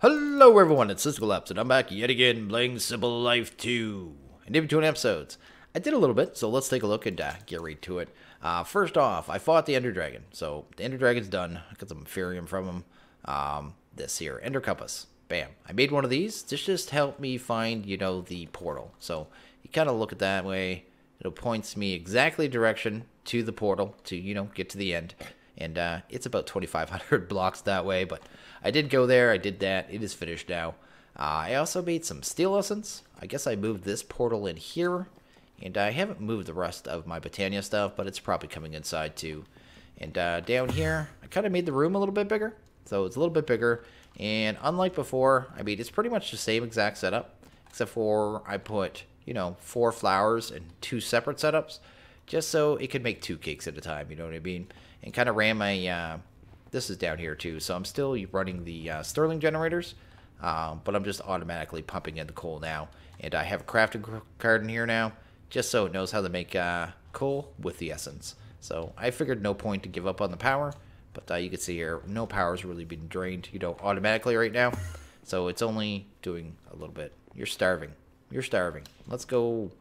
Hello everyone, it's SystemCollapse, and I'm back yet again playing Simple Life 2. And in between episodes, I did a little bit, so let's take a look and get right to it. First off, I fought the Ender Dragon. So the Ender Dragon's done. I got some Ethereum from him. This here, Ender Compass. Bam. I made one of these. This just helped me find, the portal. So you kind of look at that way. It points me exactly direction to the portal to, get to the end. And it's about 2,500 blocks that way, but I did go there. I did that. It is finished now. I also made some steel essence. I guess I moved this portal in here, and I haven't moved the rest of my Botania stuff, but it's probably coming inside too. And down here, I kind of made the room a little bit bigger, so it's a little bit bigger. And unlike before, I mean, it's pretty much the same exact setup, except for I put, 4 flowers in 2 separate setups, just so it could make 2 cakes at a time, you know what I mean? And kind of ran my, this is down here too, so I'm still running the Sterling generators, but I'm just automatically pumping in the coal now. And I have a crafting card in here now, just so it knows how to make coal with the essence. So I figured no point to give up on the power, but you can see here, no power's really been drained, automatically right now. So it's only doing a little bit. You're starving. You're starving. Let's go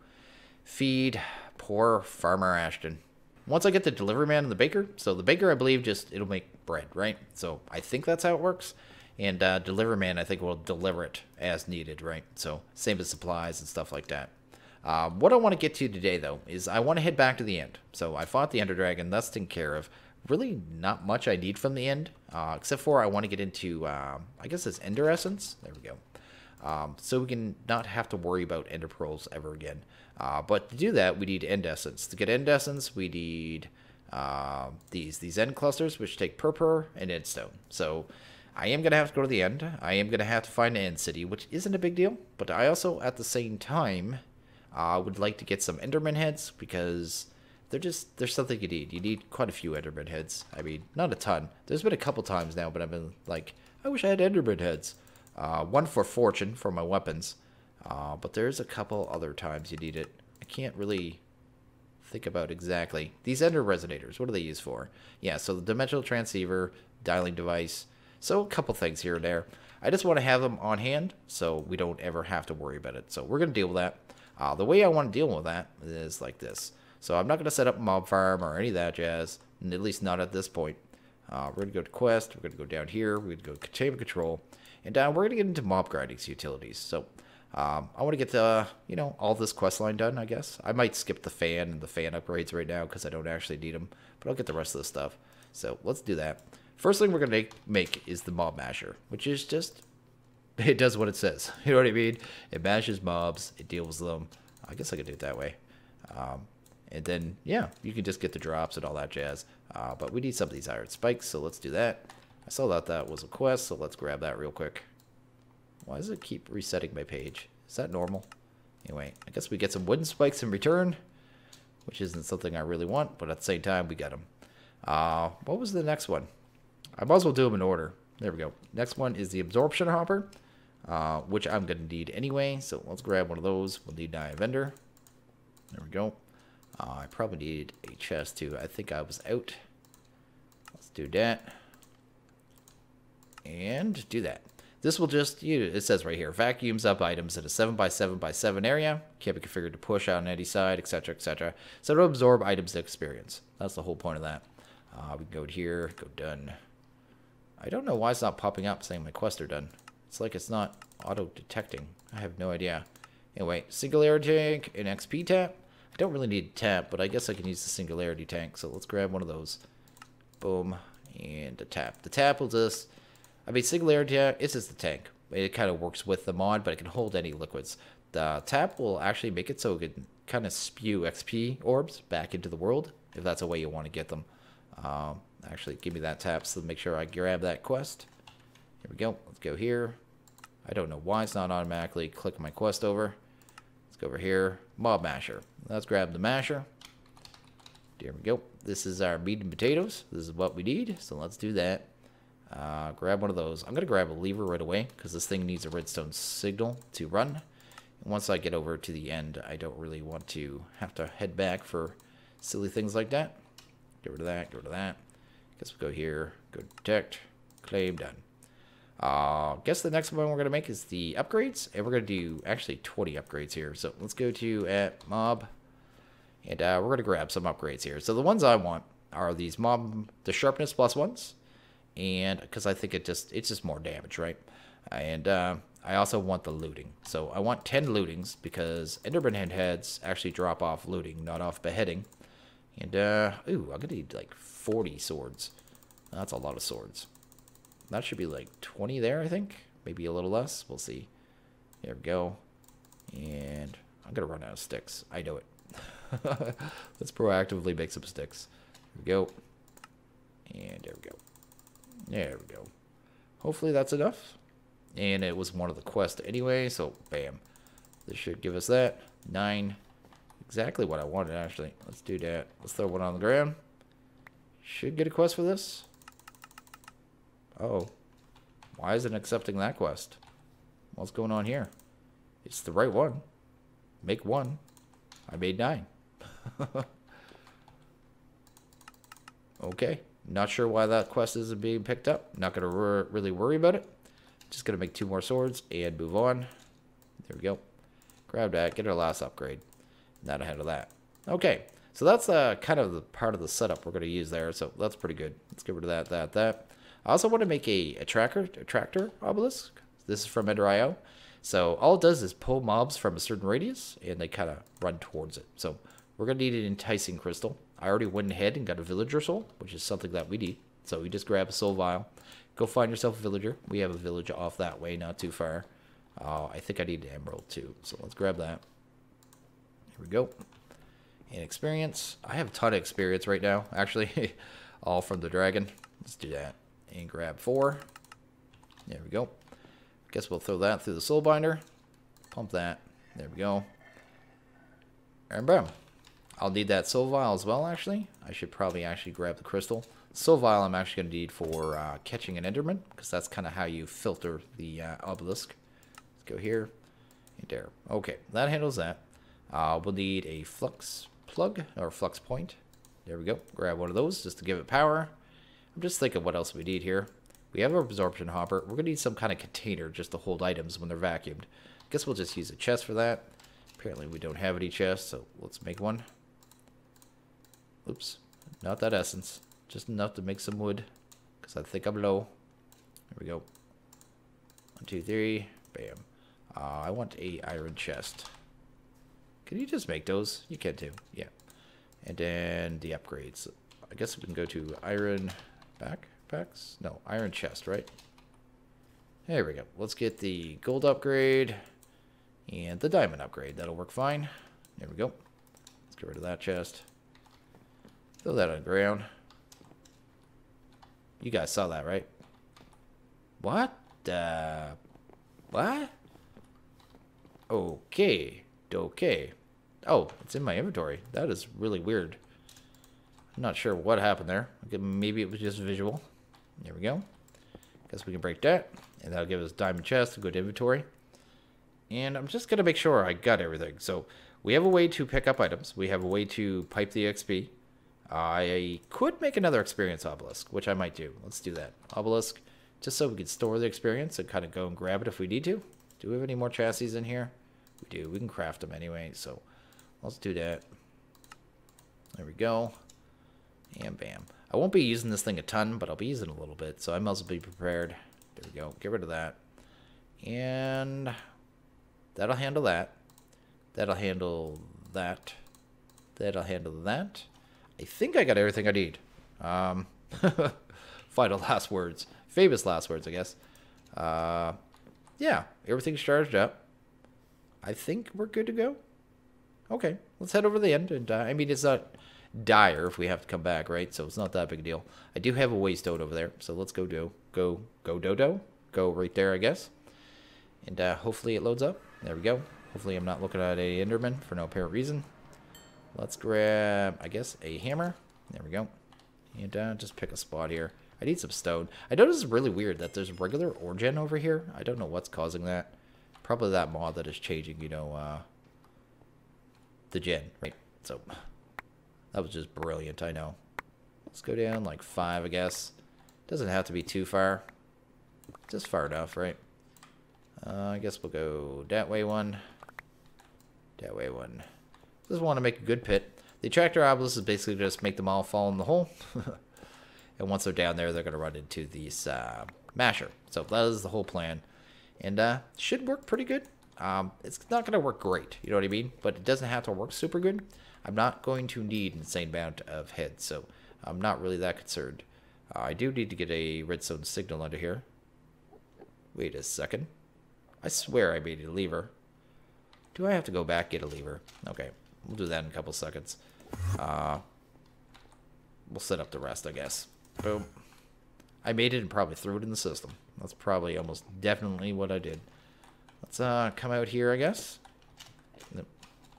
feed poor Farmer Ashton. Once I get the delivery man and the baker, so the baker, I believe, it'll make bread, right? So I think that's how it works. And delivery man, I think, will deliver it as needed, right? So same as supplies and stuff like that. What I want to get to today, though, is I want to head back to the end. So I fought the Ender Dragon. That's taken care of. Really not much I need from the end, except for I want to get into, I guess it's Ender Essence. There we go. So we can not have to worry about Ender Pearls ever again. But to do that, we need End Essence. To get End Essence, we need these End Clusters, which take Purpur and Endstone. So I am going to have to go to the end. I am going to have to find an End City, which isn't a big deal. But I also, at the same time, would like to get some Enderman heads, because there's something you need. You need quite a few Enderman heads. I mean, not a ton. There's been a couple times now, but I've been like, I wish I had Enderman heads. One for fortune for my weapons. But there's a couple other times you need it. I can't really think about exactly. These Ender Resonators, what do they use for? Yeah, so the Dimensional Transceiver, Dialing Device. So a couple things here and there. I just want to have them on hand so we don't ever have to worry about it. So we're going to deal with that. The way I want to deal with that is like this. So I'm not going to set up a mob farm or any of that jazz, at least not at this point. We're going to go to Quest. We're going to go down here. We're going to go to Chamber Control. And we're going to get into mob grinding utilities. So I want to get the, all this quest line done, I guess. I might skip the fan and the fan upgrades right now because I don't actually need them. But I'll get the rest of the stuff. So let's do that. First thing we're going to make is the mob masher, which is just, it does what it says. You know what I mean? It mashes mobs. It deals with them. I guess I could do it that way. And then, yeah, you can just get the drops and all that jazz. But we need some of these iron spikes, so let's do that. I saw that was a quest, so let's grab that real quick. Why does it keep resetting my page? Is that normal? Anyway, I guess we get some wooden spikes in return, which isn't something I really want, but at the same time, we got them. What was the next one? I might as well do them in order. There we go. Next one is the absorption hopper, which I'm going to need anyway, so let's grab one of those. We'll need a vendor. There we go. I probably need a chest too. I think I was out. Let's do that. And do that. This will just, it says right here, vacuums up items in a 7x7x7 area. Can't be configured to push out on any side, etc., etc. So to absorb items to experience. That's the whole point of that. We can go here, go done. I don't know why it's not popping up saying my quests are done. It's like it's not auto-detecting. I have no idea. Anyway, singularity tank and XP tap. I don't really need a tap, but I guess I can use the singularity tank. So let's grab one of those. Boom. And a tap. The tap will just, I mean, singularity tank, it's just the tank. It kind of works with the mod, but it can hold any liquids. The tap will actually make it so it can kind of spew XP orbs back into the world, if that's a way you want to get them. Actually, give me that tap so make sure I grab that quest. Here we go. Let's go here. I don't know why it's not automatically clicking my quest over. Let's go over here. Mob masher. Let's grab the masher. There we go. This is our meat and potatoes. This is what we need. So let's do that. Grab one of those. I'm going to grab a lever right away because this thing needs a redstone signal to run. And once I get over to the end, I don't really want to have to head back for silly things like that. Get rid of that. Get rid of that. Guess we'll go here. Go detect. Claim. Done. Guess the next one we're going to make is the upgrades. And we're going to do actually 20 upgrades here. So let's go to at mob. And we're going to grab some upgrades here. So the ones I want are these the sharpness plus ones. And because I think it's just more damage, right? And I also want the looting. So I want 10 lootings because Enderman heads actually drop off looting, not off beheading. And, ooh, I'm going to need like 40 swords. That's a lot of swords. That should be like 20 there, I think. Maybe a little less. We'll see. There we go. And I'm going to run out of sticks. I know it. Let's proactively make some sticks. There we go. And there we go. There we go. Hopefully that's enough. And it was one of the quests anyway, so bam. This should give us that. 9. Exactly what I wanted, actually. Let's do that. Let's throw one on the ground. Should get a quest for this. Oh. Why isn't it accepting that quest? What's going on here? It's the right one. Make 1. I made 9. Okay. Not sure why that quest isn't being picked up. Not going to really worry about it. Just going to make 2 more swords and move on. There we go. Grab that. Get our last upgrade. Not ahead of that. Okay. So that's kind of the part of the setup we're going to use there. So that's pretty good. Let's get rid of that. I also want to make a Attractor Obelisk. This is from Ender.io. So all it does is pull mobs from a certain radius, and they kind of run towards it. So we're going to need an enticing crystal. I already went ahead and got a villager soul, which is something that we need. So we just grab a soul vial. Go find yourself a villager. We have a village off that way, not too far. I think I need an emerald too. So let's grab that. Here we go. And experience. I have a ton of experience right now, actually. All from the dragon. Let's do that. And grab 4. There we go. Guess we'll throw that through the soul binder. Pump that. There we go. And boom. I'll need that soul vial as well, actually. I should probably actually grab the crystal. Soul vial I'm actually going to need for catching an Enderman, because that's kind of how you filter the obelisk. Let's go here and there. Okay, that handles that. We'll need a flux plug or flux point. There we go. Grab one of those just to give it power. I'm just thinking what else we need here. We have our absorption hopper. We're going to need some kind of container just to hold items when they're vacuumed. Guess we'll just use a chest for that. Apparently we don't have any chests, so let's make one. Oops, not that essence. Just enough to make some wood, because I think I'm low. There we go. 1, 2, 3. Bam. I want a iron chest. Can you just make those? You can too. Yeah. And then the upgrades. I guess we can go to iron backpacks. No, iron chest, right? There we go. Let's get the gold upgrade and the diamond upgrade. That'll work fine. There we go. Let's get rid of that chest. Throw that on the ground. You guys saw that, right? What? What? Okay. Okay. Oh, it's in my inventory. That is really weird. I'm not sure what happened there. Maybe it was just visual. There we go. Guess we can break that. And that'll give us diamond chest to go to inventory. And I'm just going to make sure I got everything. So we have a way to pick up items. We have a way to pipe the XP. I could make another experience obelisk, which I might do. Let's do that. Obelisk, just so we can store the experience and kind of go and grab it if we need to. Do we have any more chassis in here? We do. We can craft them anyway, so let's do that. There we go. And bam. I won't be using this thing a ton, but I'll be using it a little bit, so I must be prepared. There we go. Get rid of that. And that'll handle that. That'll handle that. That'll handle that. I think I got everything I need. Final last words. Famous last words, I guess. Yeah, everything's charged up. I think we're good to go. Okay, let's head over to the end. And I mean, it's not dire if we have to come back, right? So it's not that big a deal. I do have a waystone over there, so let's go dodo. Go right there, I guess. And hopefully it loads up. There we go. Hopefully I'm not looking at a Enderman for no apparent reason. Let's grab, I guess, a hammer. There we go. And just pick a spot here. I need some stone. I noticed it's really weird that there's regular ore gen over here. I don't know what's causing that. Probably that mod that is changing, you know, the gen, right? So, that was just brilliant, I know. Let's go down like 5, I guess. Doesn't have to be too far. just far enough, right? I guess we'll go that way one. That way one. Just want to make a good pit. The Attractor Obelisk is basically just make them all fall in the hole. And once they're down there, they're going to run into these masher. So that is the whole plan. And should work pretty good. It's not going to work great, you know what I mean? But it doesn't have to work super good. I'm not going to need an insane amount of heads, so I'm not really that concerned. I do need to get a redstone signal under here. Wait a second. I swear I made a lever. Do I have to go back get a lever? Okay, we'll do that in a couple seconds. We'll set up the rest, I guess. Boom. I made it and probably threw it in the system. That's probably almost definitely what I did. Let's come out here, I guess. Nope.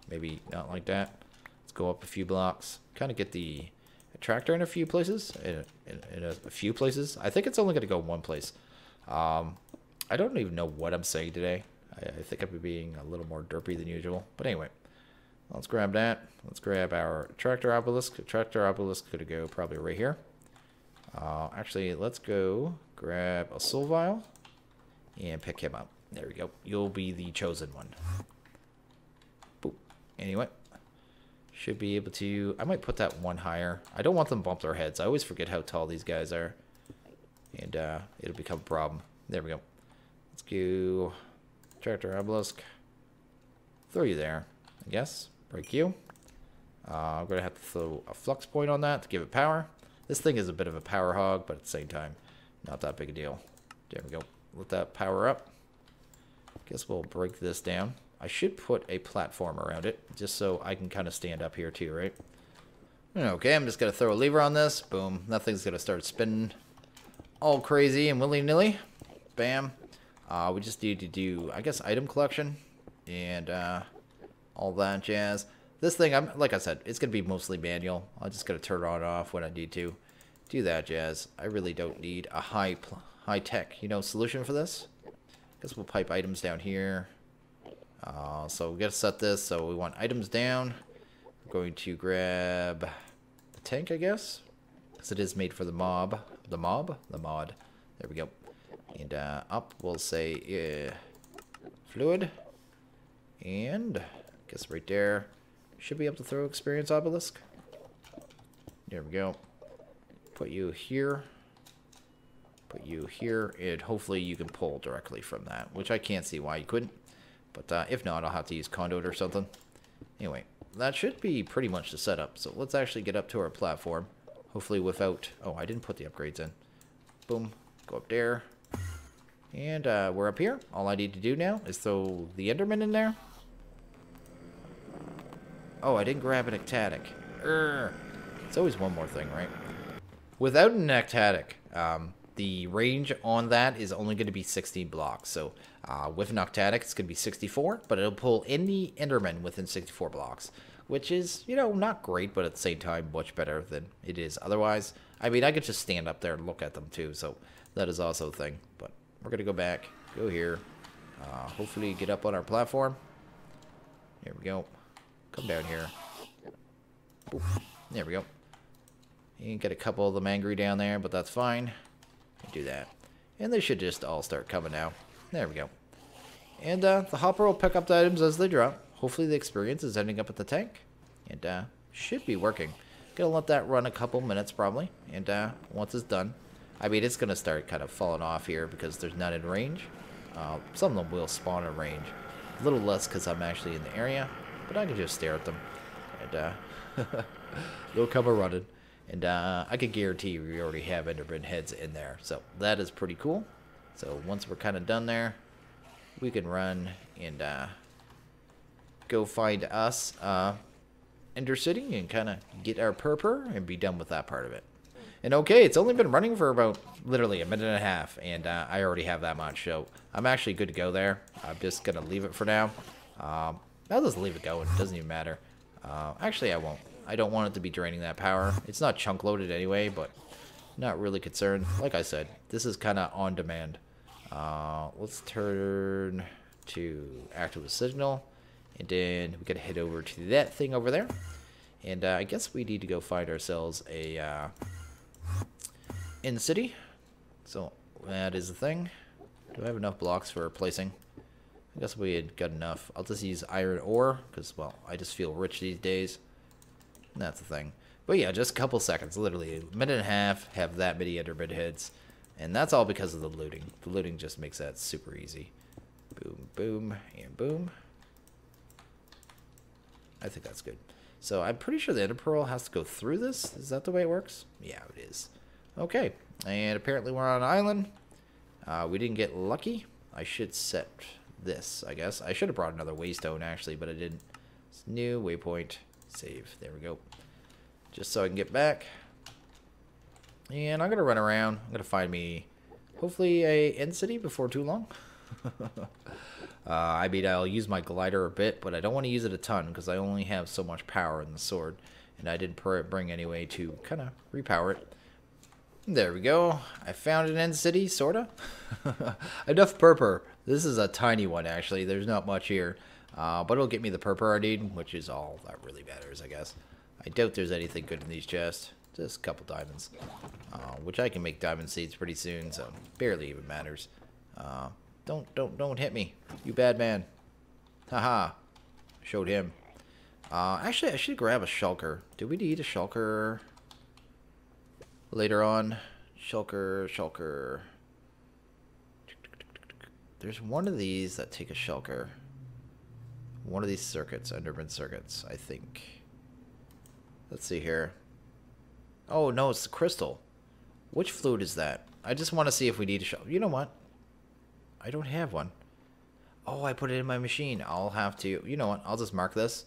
Maybe not like that. Let's go up a few blocks. Kind of get the Attractor in a few places. In a few places. I think it's only going to go one place. I don't even know what I'm saying today. I think I'm being a little more derpy than usual. But anyway, let's grab that. Let's grab our Attractor Obelisk. Attractor Obelisk could go probably right here. Actually, let's go grab a soul vial and pick him up. There we go. You'll be the chosen one. Boop. Anyway, should be able to... I might put that one higher. I don't want them to bump their heads. I always forget how tall these guys are. And it'll become a problem. There we go. Let's go... Attractor Obelisk. Throw you there, I guess. Break you. I'm going to have to throw a flux point on that to give it power. This thing is a bit of a power hog, but at the same time, not that big a deal. There we go. Let that power up. Guess we'll break this down. I should put a platform around it, just so I can kind of stand up here too, right? Okay, I'm just going to throw a lever on this. Boom. Nothing's going to start spinning all crazy and willy-nilly. Bam. We just need to do, I guess, item collection and all that jazz. This thing, like I said, it's going to be mostly manual. I'm just going to turn it on and off when I need to. Do that jazz. I really don't need a high-tech, solution for this. Guess we'll pipe items down here. So we got to set this. So we want items down. We're going to grab the tank, I guess. Because it is made for the mob. The mod. There we go. And up, we'll say fluid. And I guess right there. Should be able to throw experience obelisk. There we go. Put you here. Put you here. And hopefully you can pull directly from that. Which I can't see why you couldn't. But if not, I'll have to use conduit or something. Anyway, that should be pretty much the setup. So let's actually get up to our platform. Hopefully without... Oh, I didn't put the upgrades in. Boom. Go up there. And we're up here. All I need to do now is throw the Endermen in there. Oh, I didn't grab an ectatic. It's always one more thing, right? Without an ectatic, the range on that is only going to be 16 blocks. So with an ectatic, it's going to be 64, but it'll pull any Enderman within 64 blocks, which is, not great, but at the same time, much better than it is otherwise. I mean, I could just stand up there and look at them too, so that is also a thing. But we're going to go back, go here, hopefully get up on our platform. Here we go. Come down here. Oof. There we go. You can get a couple of them angry down there, but that's fine. Do that. And they should just all start coming now. There we go. And the hopper will pick up the items as they drop. Hopefully the experience is ending up at the tank. And should be working. Gonna let that run a couple minutes probably. And once it's done, I mean, it's gonna start kind of falling off here because there's none in range. Some of them will spawn in range. A little less because I'm actually in the area. But I can just stare at them. And they'll come a running. And I can guarantee we already have Enderman heads in there. So that is pretty cool. So once we're kind of done there, we can run and go find us Ender City and kind of get our purr and be done with that part of it. And okay, it's only been running for about literally a minute and a half. And I already have that much. So I'm actually good to go there. I'm just going to leave it for now. I'll just leave it going. It doesn't even matter. Actually, I won't. I don't want it to be draining that power. It's not chunk loaded anyway, but not really concerned. Like I said, this is kind of on demand. Let's turn to active signal. And then we got to head over to that thing over there. And I guess we need to go find ourselves a in the city. So that is the thing. Do I have enough blocks for placing? I guess we had got enough. I'll just use iron ore, because, well, I just feel rich these days. And that's the thing. But yeah, just a couple seconds, literally a minute and a half, have that many Enderman hits. And that's all because of the looting. The looting just makes that super easy. Boom, boom, and boom. I think that's good. So I'm pretty sure the Ender Pearl has to go through this. Is that the way it works? Yeah, it is. Okay, and apparently we're on an island. We didn't get lucky. I should set this, I guess. I should have brought another waystone, actually, but I didn't. It's new, waypoint, save. There we go. Just so I can get back. And I'm going to run around. I'm going to find me, hopefully, a end city before too long. I mean, I'll use my glider a bit, but I don't want to use it a ton because I only have so much power in the sword. And I didn't bring any way to kind of repower it. There we go. I found an end city, sorta. Enough purpur. This is a tiny one, actually. There's not much here. But it'll get me the purpur I need, which is all that really matters, I guess. I doubt there's anything good in these chests. Just a couple diamonds. Which I can make diamond seeds pretty soon, so barely even matters. Don't hit me, you bad man. Haha. Showed him. Actually, I should grab a shulker. Do we need a shulker later on? Shulker. There's one of these that take a shulker. One of these circuits, Enderman circuits, I think. Let's see here. Oh, no, it's the crystal. Which fluid is that? I just want to see if we need a shulker. You know what? I don't have one. Oh, I put it in my machine. I'll have to... You know what? I'll just mark this.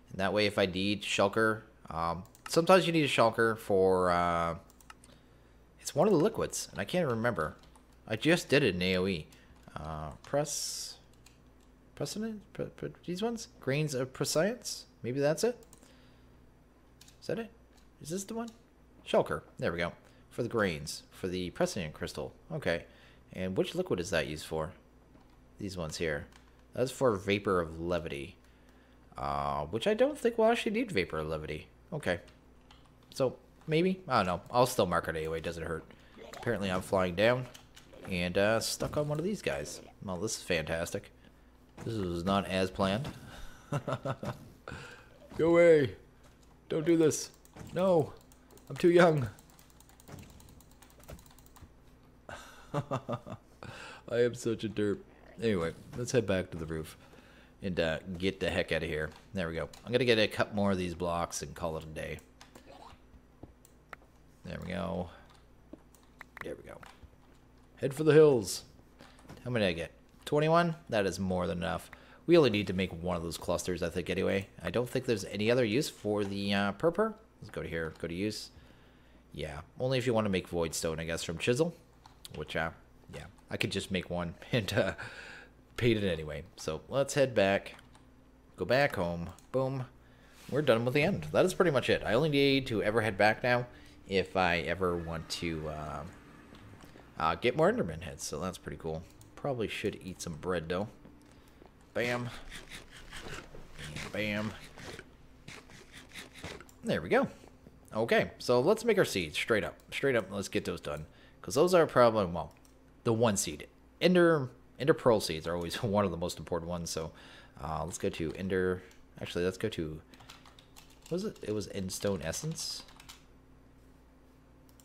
And that way, if I need shulker... sometimes you need a shulker for... it's one of the liquids. And I can't remember. I just did it in AoE. Precedent? These ones? Grains of prescience? Maybe that's it? Is that it? Is this the one? Shulker. There we go. For the grains. For the precedent crystal. Okay. And which liquid is that used for? These ones here. That's for vapor of levity. Which I don't think we'll actually need vapor of levity. Okay. So, maybe? I don't know. I'll still mark it anyway. It doesn't hurt. Apparently I'm flying down. And stuck on one of these guys. Well, this is fantastic. This was not as planned. Go away. Don't do this. No. I'm too young. I am such a derp. Anyway, let's head back to the roof and get the heck out of here. There we go. I'm gonna get a couple more of these blocks and call it a day. There we go. There we go. Head for the hills. How many did I get? 21? That is more than enough. We only need to make one of those clusters, I think, anyway. I don't think there's any other use for the purpur. Let's go to here. Go to use. Yeah. Only if you want to make void stone, I guess, from chisel. Which, yeah. I could just make one and paint it anyway. So, let's head back. Go back home. Boom. We're done with the end. That is pretty much it. I only need to ever head back now if I ever want to get more Enderman heads. So, that's pretty cool. Probably should eat some bread, though. Bam. And bam. There we go. Okay, so let's make our seeds straight up. Straight up, let's get those done. Because those are probably, well, the one seed. Ender pearl seeds are always one of the most important ones. So let's go to Ender. Actually, let's go to, what was it? It was Endstone Essence.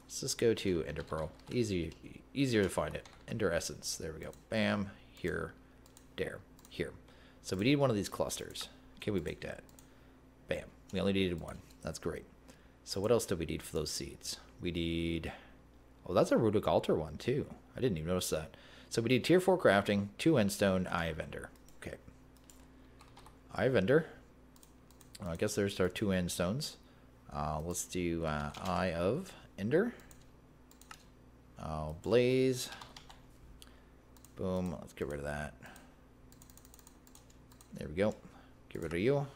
Let's just go to Ender Pearl. Easier to find it. Ender Essence. There we go. Bam. Here. There. Here. So we need one of these clusters. Can we make that? Bam. We only needed one. That's great. So what else do we need for those seeds? We need... Oh, that's a Runic Altar one, too. I didn't even notice that. So we need Tier 4 crafting, 2 Endstone, Eye of Ender. Okay. Eye of Ender. I guess there's our 2 Endstones. Let's do Eye of Ender. Blaze. Boom. Let's get rid of that. There we go. Get rid of you.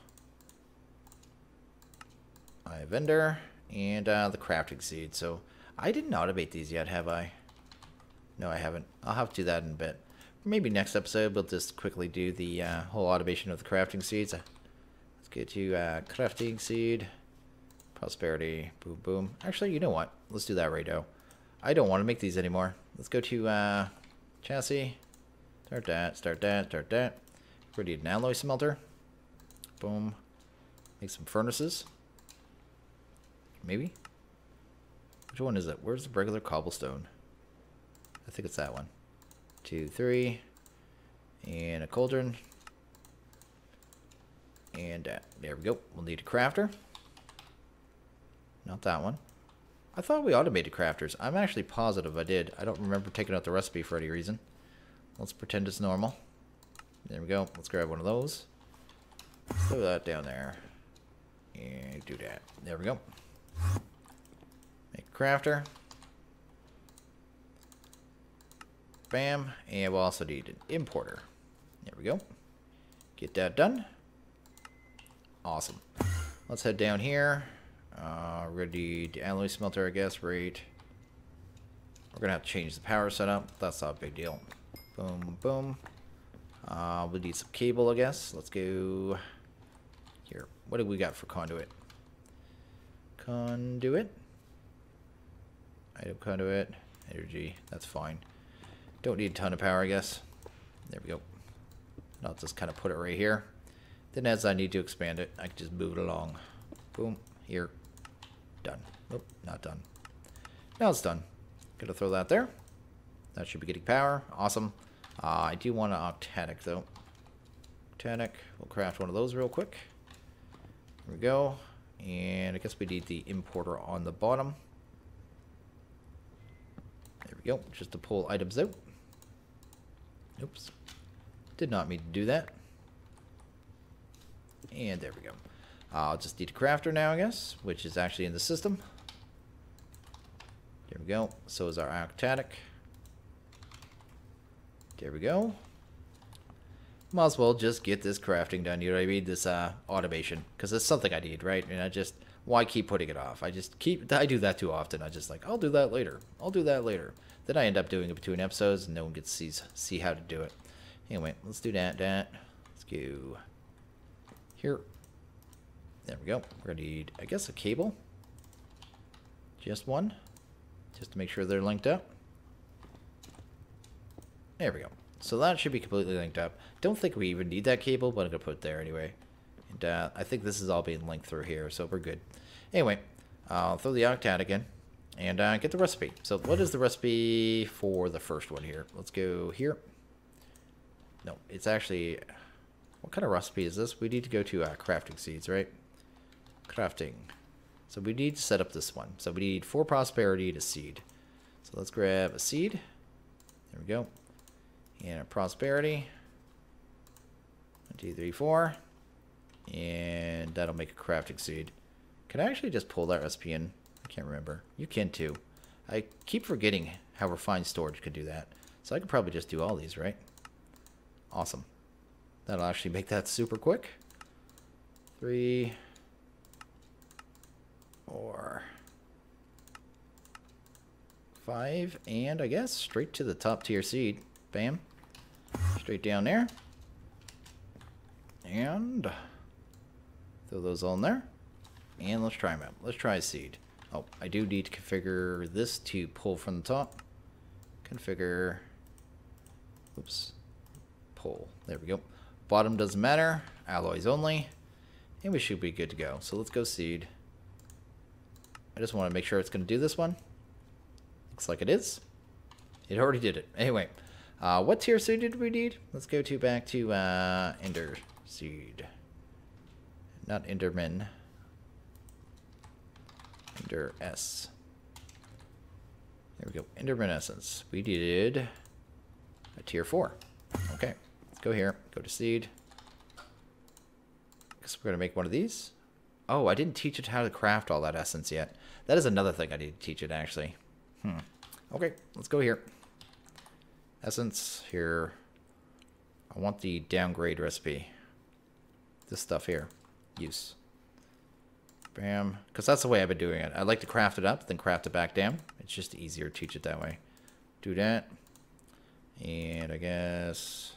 Eye of Ender. And the crafting seed. So I didn't automate these yet, have I? No, I haven't. I'll have to do that in a bit. Maybe next episode we'll just quickly do the whole automation of the crafting seeds. Let's get to crafting seed. Prosperity. Boom, boom. Actually, you know what? Let's do that right now. I don't want to make these anymore. Let's go to chassis. Start that, start that, start that. We need an alloy smelter. Boom. Make some furnaces. Maybe? Which one is it? Where's the regular cobblestone? I think it's that one. 2, 3. And a cauldron. And there we go. We'll need a crafter. Not that one. I thought we automated crafters. I'm actually positive I did. I don't remember taking out the recipe for any reason. Let's pretend it's normal. There we go. Let's grab one of those. Throw that down there. And do that. There we go. Make a crafter. Bam. And we'll also need an importer. There we go. Get that done. Awesome. Let's head down here. We're going to need the alloy smelter, I guess, right? We're going to have to change the power setup. That's not a big deal. Boom, boom. We need some cable, I guess. Let's go here. What do we got for conduit? Conduit. Item conduit. Energy. That's fine. Don't need a ton of power, I guess. There we go. I'll just kind of put it right here. Then as I need to expand it, I can just move it along. Boom. Here. Done. Nope, not done. Now it's done. Gonna throw that there. That should be getting power. Awesome. I do want an octanic, though. Octanic. We'll craft one of those real quick. There we go. And I guess we need the importer on the bottom. There we go. Just to pull items out. Oops. Did not mean to do that. And there we go. I'll just need a crafter now, I guess, which is actually in the system. There we go. So is our octanic. There we go. Might as well just get this crafting done, you know what I mean? This automation, because it's something I need, right? And I just, why keep putting it off? I do that too often. I just like, I'll do that later. I'll do that later. Then I end up doing it between episodes, and no one gets to see how to do it. Anyway, let's do that. Let's go here. There we go. We're gonna need, I guess, a cable. Just one, just to make sure they're linked up. There we go. So that should be completely linked up. Don't think we even need that cable, but I'm gonna put it there anyway. And I think this is all being linked through here, so we're good. Anyway, I'll throw the octanic in and get the recipe. So what is the recipe for the first one here? Let's go here. No, it's actually, what kind of recipe is this? We need to go to crafting seeds, right? Crafting. So we need to set up this one. So we need 4 prosperity to seed. So let's grab a seed. There we go. And a prosperity. 1, 2, 3, 4. And that'll make a crafting seed. Can I actually just pull that recipe in? I can't remember. You can too. I keep forgetting how refined storage could do that. So I could probably just do all these, right? Awesome. That'll actually make that super quick. 3, 4, 5, and I guess straight to the top tier seed. Bam. Straight down there. And throw those all in there. And let's try them out. Let's try a seed. Oh, I do need to configure this to pull from the top. Configure. Oops. Pull. There we go. Bottom doesn't matter. Alloys only. And we should be good to go. So let's go seed. I just want to make sure it's going to do this one. Looks like it is. It already did it. Anyway, what tier seed did we need? Let's go back to Ender seed. Not Endermen. Ender S. There we go. Enderman essence. We needed a tier 4. Okay. Let's go here. Go to seed. Guess we're going to make one of these. Oh, I didn't teach it how to craft all that essence yet. That is another thing I need to teach it, actually. Okay, let's go here. Essence here. I want the downgrade recipe. This stuff here. Use. Bam. Because that's the way I've been doing it. I like to craft it up, then craft it back down. It's just easier to teach it that way. Do that. And I guess...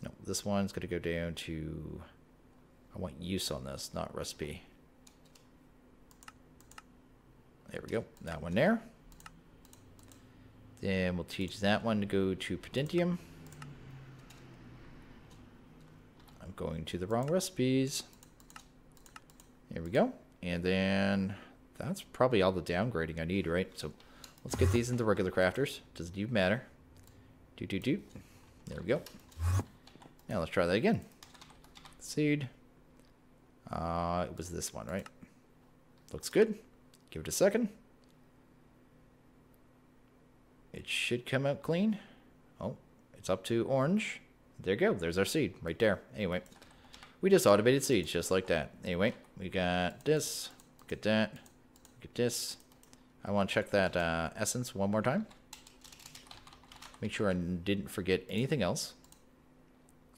No, this one's going to go down to... I want use on this, not recipe. There we go. That one there. Then we'll teach that one to go to potentium. I'm going to the wrong recipes. There we go. And then that's probably all the downgrading I need, right? So let's get these into regular crafters. Doesn't even matter. There we go. Now let's try that again. Seed. It was this one, right? Looks good. Give it a second. It should come out clean. Oh, it's up to orange. There you go. There's our seed right there. Anyway, we just automated seeds just like that. Anyway, we got this. Get that. Get this. I want to check that essence one more time. Make sure I didn't forget anything else.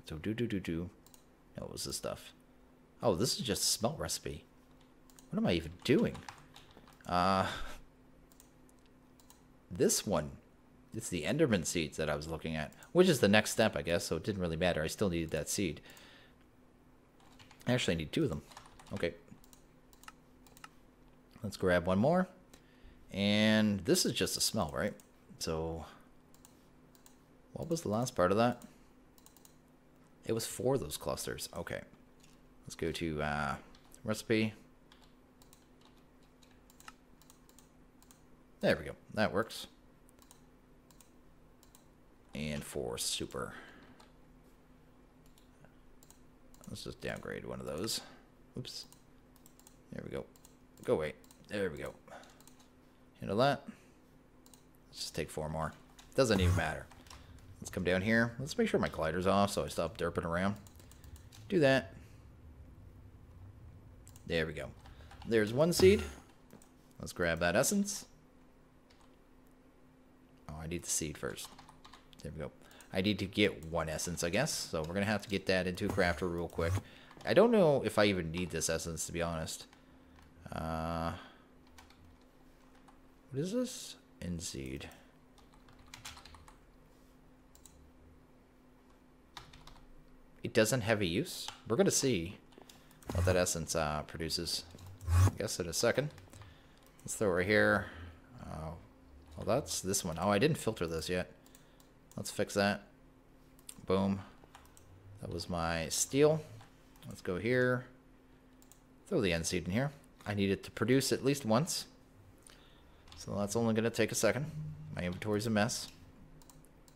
So do. What was this stuff? Oh, this is just a smelt recipe. What am I even doing? This one. It's the Enderman seeds that I was looking at, which is the next step, I guess, so it didn't really matter. I still needed that seed. Actually, I need 2 of them. Okay. Let's grab one more. And this is just a smell, right? So, what was the last part of that? It was 4 of those clusters. Okay. Let's go to recipe. There we go. That works. And 4 super. Let's just downgrade one of those. Oops. There we go. Go away. There we go. Handle that. Let's just take 4 more. Doesn't even matter. Let's come down here. Let's make sure my glider's off so I stop derping around. Do that. There we go. There's 1 seed. Let's grab that essence. Oh, I need the seed first. There we go. I need to get 1 essence, I guess. So we're going to have to get that into a crafter real quick. I don't know if I even need this essence, to be honest. What is this? End seed. It doesn't have a use. We're going to see what that essence produces. I guess in a second. Let's throw it here. Well, that's this one. Oh, I didn't filter this yet. Let's fix that. Boom. That was my steel. Let's go here. Throw the end seed in here. I need it to produce at least once. So that's only going to take a second. My inventory's a mess.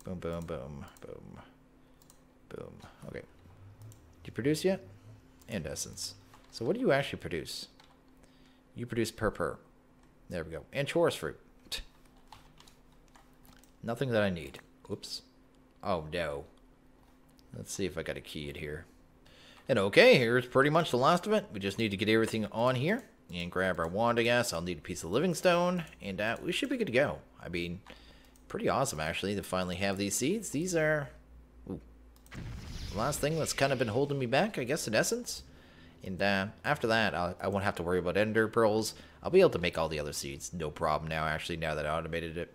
Boom, boom, boom, boom. Boom. Okay. Do you produce yet? And essence. So what do you actually produce? You produce purpur. There we go. And chorus fruit. Nothing that I need. Oops. Oh, no. Let's see if I got a key in here. And okay, here's pretty much the last of it. We just need to get everything on here and grab our wand, I guess. I'll need a piece of living stone, and we should be good to go. I mean, pretty awesome, actually, to finally have these seeds. These are the last thing that's kind of been holding me back, I guess, in essence. And after that, I won't have to worry about ender pearls. I'll be able to make all the other seeds. No problem now, actually, now that I automated it.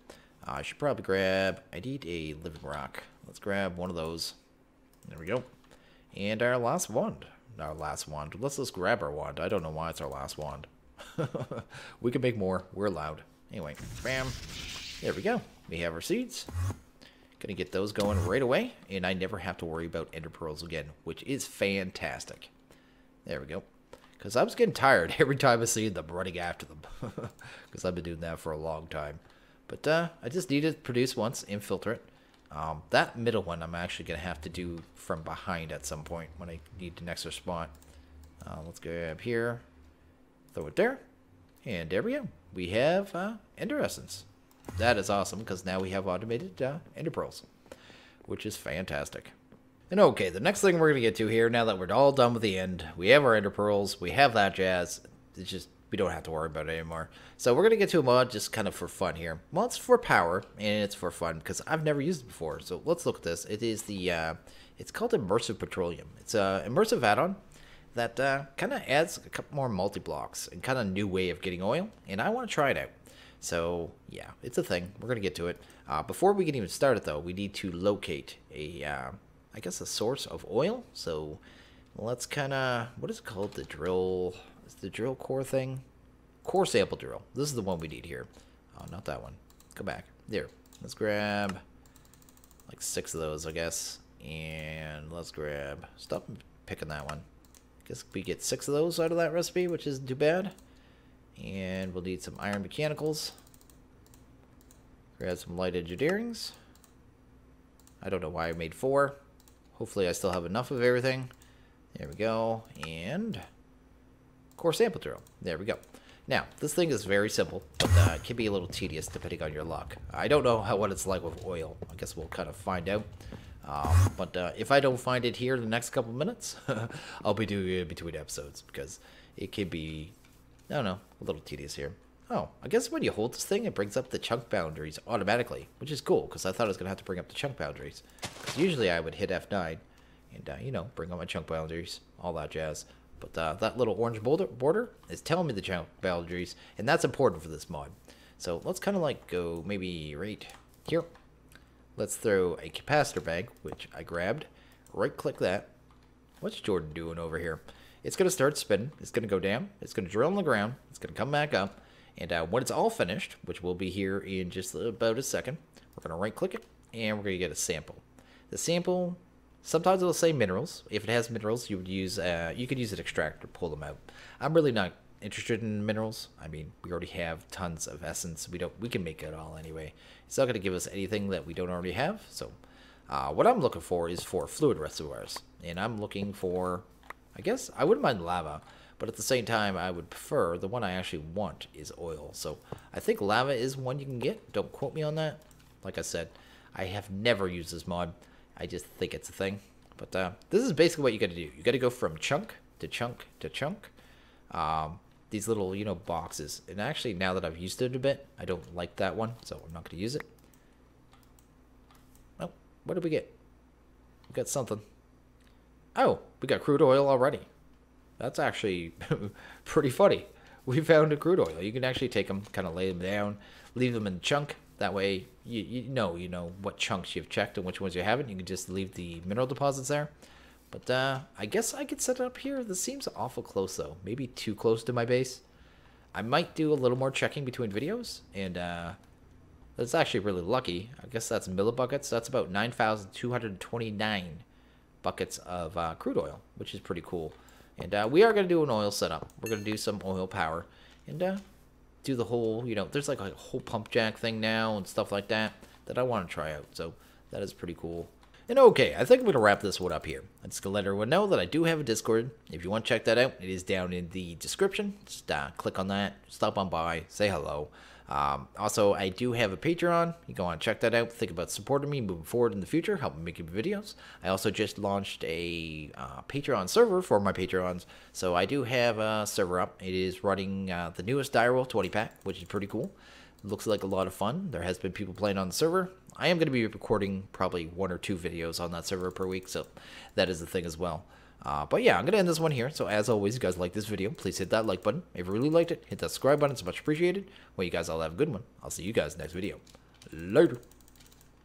I should probably grab... I need a living rock. Let's grab one of those. There we go. And our last wand. Our last wand. Let's just grab our wand. I don't know why it's our last wand. We can make more. We're allowed. Anyway, bam. There we go. We have our seeds. Gonna get those going right away. And I never have to worry about ender pearls again, which is fantastic. There we go. Because I was getting tired every time I see them running after them. Because I've been doing that for a long time. But I just need to produce once and filter it. That middle one I'm actually going to have to do from behind at some point when I need an extra spot. Let's go up here. Throw it there. And there we go. We have ender essence. That is awesome because now we have automated ender pearls. Which is fantastic. And okay, the next thing we're going to get to here, now that we're all done with the end, we have our ender pearls, we have that jazz. It's just... we don't have to worry about it anymore. So we're going to get to a mod just kind of for fun here. Well, it's for power, and it's for fun, because I've never used it before. So let's look at this. It is the, it's called Immersive Petroleum. It's an immersive add-on that kind of adds a couple more multi-blocks and kind of new way of getting oil, and I want to try it out. So, yeah, it's a thing. We're going to get to it. Before we can even start it, though, we need to locate a, I guess, a source of oil. So let's kind of, what is it called? The drill... is the drill core thing? Core sample drill. This is the one we need here. Oh, not that one. Go back. There. Let's grab like 6 of those, I guess. And let's grab... Stop picking that one. Guess we get 6 of those out of that recipe, which isn't too bad. And we'll need some iron mechanicals. Grab some light engineerings. I don't know why I made 4. Hopefully I still have enough of everything. There we go. And core sample drill. There we go. Now, this thing is very simple, but it can be a little tedious depending on your luck. I don't know what it's like with oil. I guess we'll kind of find out. But if I don't find it here in the next couple minutes, I'll be doing it in between episodes because it can be, I don't know, a little tedious here. Oh, I guess when you hold this thing, it brings up the chunk boundaries automatically, which is cool because I thought I was going to have to bring up the chunk boundaries. Because usually I would hit F9 and, you know, bring up my chunk boundaries, all that jazz. But that little orange border is telling me the chunk boundaries, and that's important for this mod. So let's kind of like go maybe right here. Let's throw a capacitor bag, which I grabbed. Right-click that. What's Jordan doing over here? It's going to start spinning. It's going to go down. It's going to drill on the ground. It's going to come back up. And when it's all finished, which will be here in just about a second, we're going to right-click it, and we're going to get a sample. The sample... Sometimes it'll say minerals. If it has minerals, you could use an extractor to pull them out. I'm really not interested in minerals. I mean, we already have tons of essence. We can make it all anyway. It's not going to give us anything that we don't already have. So, what I'm looking for is for fluid reservoirs, and I'm looking for, I guess I wouldn't mind lava, but at the same time, I would prefer the one I actually want is oil. So, I think lava is one you can get. Don't quote me on that. Like I said, I have never used this mod. I just think it's a thing. But this is basically what you got to do. You got to go from chunk to chunk to chunk. These little, you know, boxes. And actually, now that I've used it a bit, I don't like that one, so I'm not going to use it. Oh, what did we get? We got something. Oh, we got crude oil already. That's actually pretty funny. We found a crude oil. You can actually take them, kind of lay them down, leave them in the chunk. That way, you know what chunks you've checked and which ones you haven't. You can just leave the mineral deposits there. But I guess I could set it up here. This seems awful close, though. Maybe too close to my base. I might do a little more checking between videos. And that's actually really lucky. I guess that's millibuckets. That's about 9,229 buckets of crude oil, which is pretty cool. And we are going to do an oil setup. We're going to do some oil power. And do the whole, you know, there's like a whole pump jack thing now and stuff like that I want to try out. So that is pretty cool. And okay, I think I'm going to wrap this one up here. I'm just going to let everyone know that I do have a Discord. If you want to check that out, it is down in the description. Just click on that, stop on by, say hello. Also, I do have a Patreon. You go on and check that out. Think about supporting me moving forward in the future, helping me make videos. I also just launched a Patreon server for my Patreons. So I do have a server up. It is running the newest direwolf 20-pack, which is pretty cool. It looks like a lot of fun. There has been people playing on the server. I am going to be recording probably 1 or 2 videos on that server per week, so that is the thing as well. But yeah, I'm going to end this one here. So as always, you guys like this video, please hit that like button. If you really liked it, hit that subscribe button. It's much appreciated. Well, you guys all have a good one. I'll see you guys next video. Later.